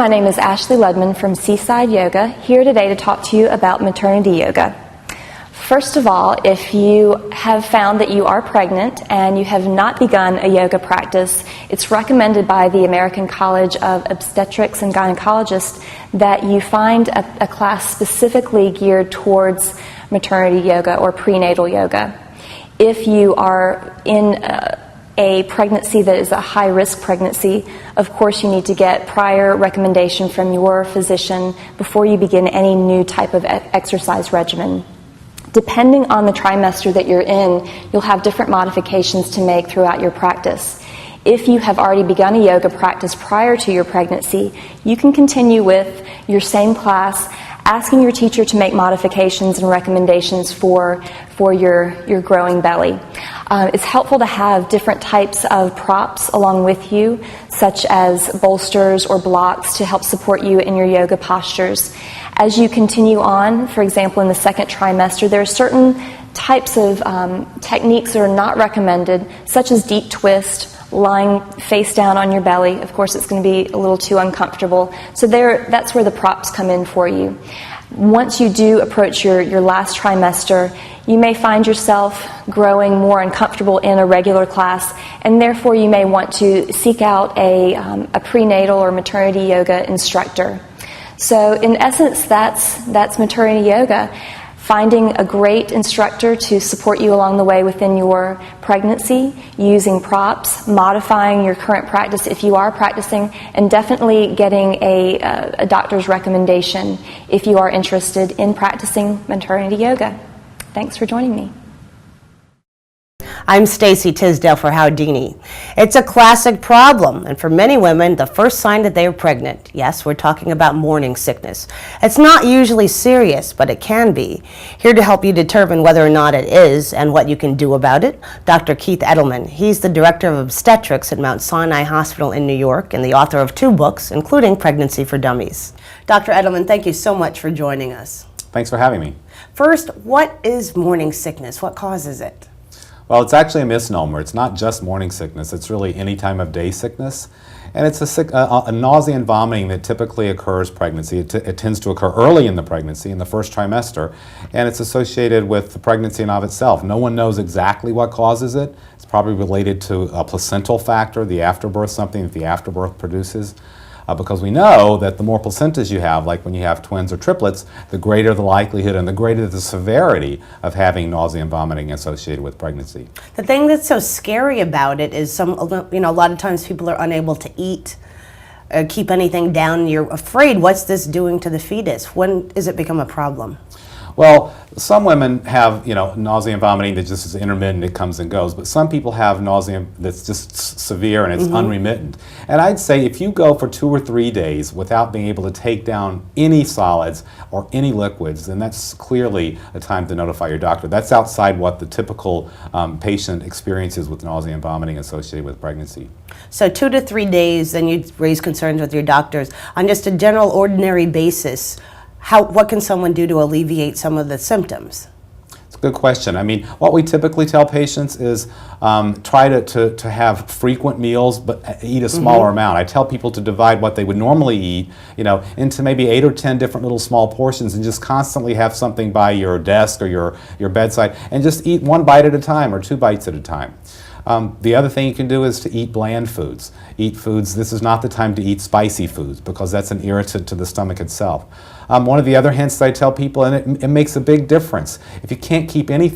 my name is Ashley Ludman from Seaside Yoga, here today to talk to you about maternity yoga. First of all, if you have found that you are pregnant and you have not begun a yoga practice, it's recommended by the American College of Obstetrics and Gynecologists that you find a class specifically geared towards maternity yoga or prenatal yoga. If you are in a pregnancy that is a high-risk pregnancy, of course you need to get prior recommendation from your physician before you begin any new type of exercise regimen. Depending on the trimester that you're in, you'll have different modifications to make throughout your practice. If you have already begun a yoga practice prior to your pregnancy, you can continue with your same class, asking your teacher to make modifications and recommendations for your growing belly. It's helpful to have different types of props along with you, such as bolsters or blocks to help support you in your yoga postures. As you continue on, for example, in the second trimester, there are certain types of techniques that are not recommended, such as deep twist, lying face down on your belly. Of course, it's going to be a little too uncomfortable. So that's where the props come in for you. Once you do approach your last trimester, you may find yourself growing more uncomfortable in a regular class, and therefore you may want to seek out a prenatal or maternity yoga instructor. So in essence, that's maternity yoga. Finding a great instructor to support you along the way within your pregnancy, using props, modifying your current practice if you are practicing, and definitely getting a doctor's recommendation if you are interested in practicing maternity yoga. Thanks for joining me. I'm Stacy Tisdale for Howdini. It's a classic problem, and for many women, the first sign that they are pregnant. Yes, we're talking about morning sickness. It's not usually serious, but it can be. Here to help you determine whether or not it is and what you can do about it, Dr. Keith Edelman. He's the Director of Obstetrics at Mount Sinai Hospital in New York and the author of 2 books, including Pregnancy for Dummies. Dr. Edelman, thank you so much for joining us. Thanks for having me. First, what is morning sickness? What causes it? Well, it's actually a misnomer. It's not just morning sickness. It's really any time of day sickness. And it's a nausea and vomiting that typically occurs pregnancy. It tends to occur early in the pregnancy, in the first trimester, and it's associated with the pregnancy in of itself. No one knows exactly what causes it. It's probably related to a placental factor, the afterbirth, something that the afterbirth produces. Because we know that the more placentas you have, like when you have twins or triplets, the greater the likelihood and the greater the severity of having nausea and vomiting associated with pregnancy. The thing that's so scary about it is a lot of times people are unable to eat, keep anything down. You're afraid, what's this doing to the fetus? When does it become a problem? Well, some women have, nausea and vomiting that just is intermittent, it comes and goes, but some people have nausea that's just severe and it's unremittent. And I'd say if you go for 2 or 3 days without being able to take down any solids or any liquids, then that's clearly a time to notify your doctor. That's outside what the typical patient experiences with nausea and vomiting associated with pregnancy. So 2 to 3 days, then you raise concerns with your doctors. On just a general ordinary basis, what can someone do to alleviate some of the symptoms? It's a good question. I mean, what we typically tell patients is try to have frequent meals, but eat a smaller amount. I tell people to divide what they would normally eat, into maybe 8 or 10 different little small portions, and just constantly have something by your desk or your bedside, and just eat 1 bite at a time or 2 bites at a time. The other thing you can do is to eat bland foods. Eat foods, this is not the time to eat spicy foods because that's an irritant to the stomach itself. One of the other hints that I tell people, and it makes a big difference, if you can't keep anything